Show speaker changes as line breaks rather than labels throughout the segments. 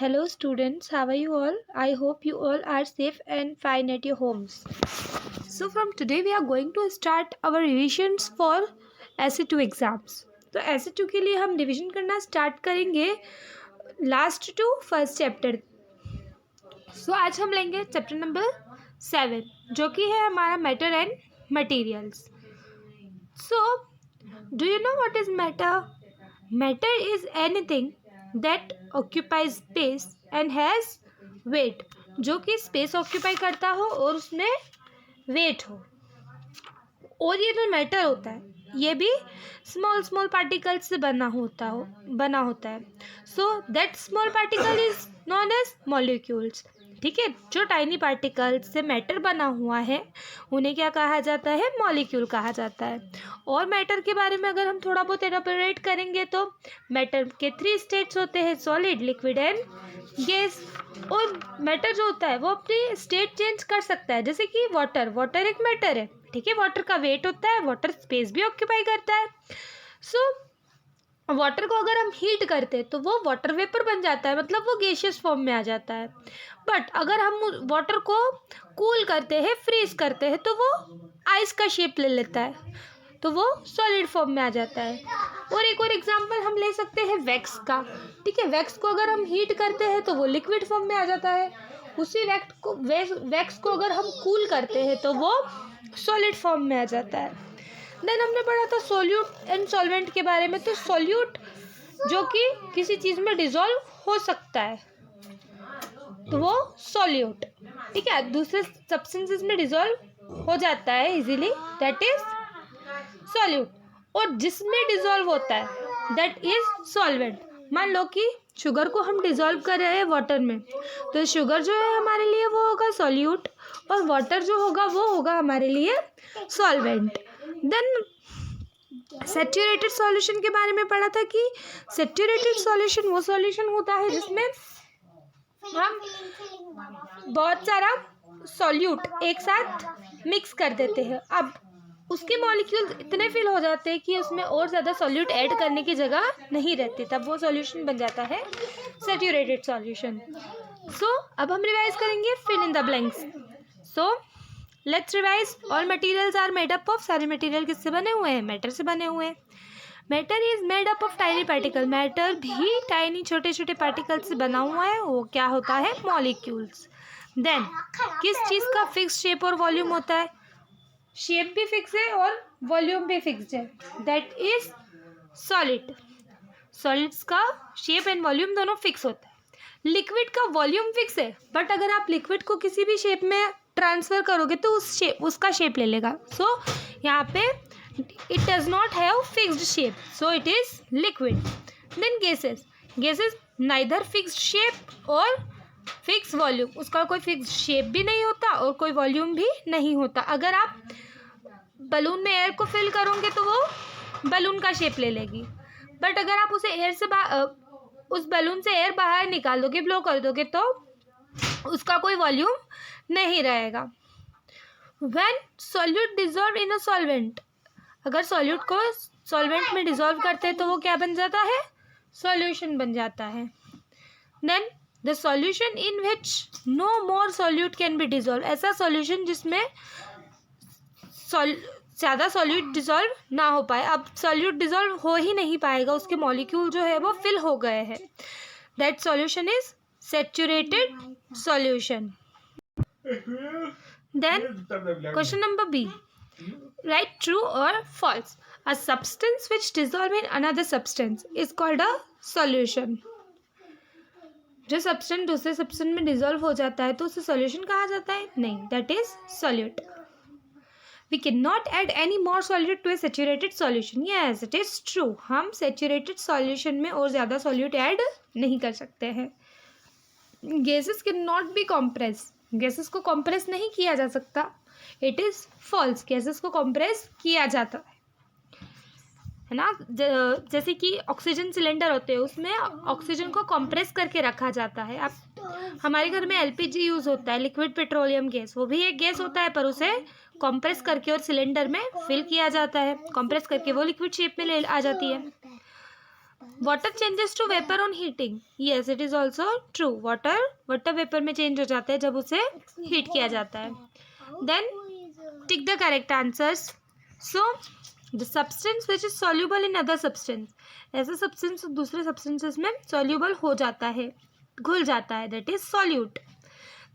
Hello students, how are you all? I hope you all are safe and fine at your homes. So from today we are going to start our revisions for SE2 exams. तो SE2 के लिए हम revision करना start करेंगे last to first chapter. सो आज हम लेंगे chapter number 7 जो कि है हमारा matter and materials. So do you know what is matter? Matter is anything that occupies space and has wait. जो कि स्पेस ऑक्यूपाई करता हो और उसमें वेट हो. और ये जो मैटर होता है ये भी स्मॉल स्मॉल पार्टिकल्स से बना होता है. So that small particle is known as molecules. ठीक है, जो टाइनी पार्टिकल्स से मैटर बना हुआ है उन्हें क्या कहा जाता है? मॉलिक्यूल कहा जाता है. और मैटर के बारे में अगर हम थोड़ा बहुत एलाबोरेट करेंगे तो मैटर के 3 स्टेट्स होते हैं, सॉलिड, लिक्विड एंड गैस. और मैटर जो होता है वो अपनी स्टेट चेंज कर सकता है. जैसे कि वाटर एक मैटर है. ठीक है, वाटर का वेट होता है, वाटर स्पेस भी ऑक्यूपाई करता है. सो वाटर को अगर हम हीट करते हैं तो वो वाटर वेपर बन जाता है, मतलब वो गैसियस फॉर्म में आ जाता है. बट अगर हम वाटर को कूल करते हैं, फ्रीज करते हैं तो वो आइस का शेप ले लेता है, तो वो सॉलिड फॉर्म में आ जाता है. और एक और एग्जांपल हम ले सकते हैं वैक्स का. ठीक है, वैक्स को अगर हम हीट करते हैं तो वो लिक्विड फॉर्म में आ जाता है. उसी वैक्स को अगर हम कूल करते हैं तो वो सॉलिड फॉर्म में आ जाता है. देन हमने पढ़ा था सॉल्यूट एंड सॉल्वेंट के बारे में. तो सॉल्यूट जो कि किसी चीज़ में डिजॉल्व हो सकता है तो वो सॉल्यूट. ठीक है, दूसरे सब्सटेंसेस में डिजॉल्व हो जाता है इजीली, दैट इज सॉल्यूट. और जिसमें डिजॉल्व होता है दैट इज सॉल्वेंट. मान लो कि शुगर को हम डिजॉल्व कर रहे हैं वाटर में, तो शुगर जो है हमारे लिए वो होगा सॉल्यूट और वाटर जो होगा वो होगा हमारे लिए सॉल्वेंट. देन सैचुरेटेड सॉल्यूशन के बारे में पढ़ा था कि सैचुरेटेड सॉल्यूशन वो सॉल्यूशन होता है जिसमें हम बहुत सारा सॉल्यूट एक साथ मिक्स कर देते हैं. अब उसके मॉलिक्यूल्स इतने फिल हो जाते हैं कि उसमें और ज़्यादा सॉल्यूट ऐड करने की जगह नहीं रहती, तब वो सॉल्यूशन बन जाता है सैचुरेटेड सॉल्यूशन. सो अब हम रिवाइज करेंगे fill in the blanks. So let's revise. All materials are made up of. सारे मटेरियल किससे बने हुए हैं? मैटर से बने हुए हैं. Matter is made up of tiny particle. Matter भी टाइनी छोटे छोटे पार्टिकल से बना हुआ है. वो क्या होता है? मॉलिक्यूल्स. देन किस चीज़ का फिक्स शेप और वॉल्यूम होता है? शेप भी फिक्स है और वॉल्यूम भी फिक्स्ड है, दैट इज सॉलिड. सॉलिड्स का शेप एंड वॉल्यूम दोनों फिक्स होता है. लिक्विड का वॉल्यूम फिक्स है, बट अगर आप लिक्विड को किसी भी शेप में ट्रांसफ़र करोगे तो उसका शेप ले लेगा. सो यहाँ पे it does not have fixed shape, so it is liquid. Then gases neither fixed shape और फिक्स वॉल्यूम. उसका कोई फिक्स शेप भी नहीं होता और कोई वॉल्यूम भी नहीं होता. अगर आप बलून में एयर को फिल करोगे तो वो बलून का शेप ले लेगी, बट अगर आप उसे एयर से उस बलून से एयर बाहर निकाल दोगे, ब्लो कर दोगे, तो उसका कोई वॉल्यूम नहीं रहेगा. When solute dissolve in a solvent. अगर सॉल्यूट को सॉल्वेंट में डिजॉल्व करते हैं तो वो क्या बन जाता है? सॉल्यूशन बन जाता है. Then the solution in which no more solute can be dissolve. ऐसा सॉल्यूशन जिसमें ज़्यादा सॉल्यूट डिजॉल्व ना हो पाए. अब सॉल्यूट डिजॉल्व हो ही नहीं पाएगा, उसके मॉलिक्यूल जो है वो फिल हो गए हैं. That solution is saturated solution. Then question number B. Right true और false. A substance which dissolve in another substance is called a solution. जो सब्सटेंस दूसरे सब्सटेंस में डिजॉल्व हो जाता है तो उसे सॉल्यूशन कहा जाता है? नहीं, that is solute. We cannot add any more solute to a saturated solution. Yes, it is true. हम saturated solution में और ज़्यादा solute add नहीं कर सकते हैं. Gases cannot be compressed. Gases को compress नहीं किया जा सकता. It is false. Gases को compress किया जाता है ना. जैसे कि ऑक्सीजन सिलेंडर होते हैं उसमें ऑक्सीजन को कंप्रेस करके रखा जाता है. अब हमारे घर में एलपीजी यूज़ होता है, लिक्विड पेट्रोलियम गैस. वो भी एक गैस होता है पर उसे कंप्रेस करके और सिलेंडर में फिल किया जाता है. कंप्रेस करके वो लिक्विड शेप में ले आ जाती है. Water changes to vapour on heating, yes it is also true, water vapour में चेंज हो जाता है जब उसे हीट किया जाता है. Then tick the correct answers. So the substance which is soluble in other substance, ऐसा सब्सटेंस दूसरे सब्सटेंसेस में सॉल्यूबल हो जाता है, घुल जाता है, that is solute.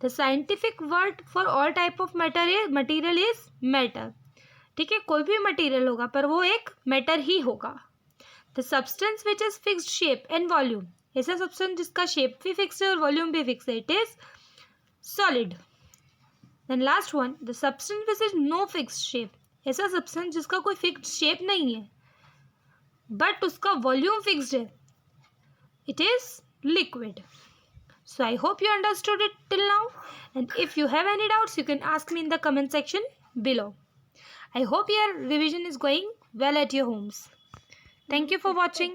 The scientific word for all type of material is matter. ठीक है, कोई भी मटेरियल होगा पर वो एक मैटर ही होगा. The substance which is fixed shape and volume, ऐसा सब्सटेंस जिसका शेप भी फिक्स है और वॉल्यूम भी फिक्स है, it is solid. Then last one, the substance which is no fixed shape, ऐसा सब्सटेंस जिसका कोई फिक्स्ड शेप नहीं है बट उसका वॉल्यूम फिक्स्ड है, it is liquid. So I hope you understood it till now, and if you have any doubts you can ask me in the comment section below. I hope your revision is going well at your homes. Thank you for watching.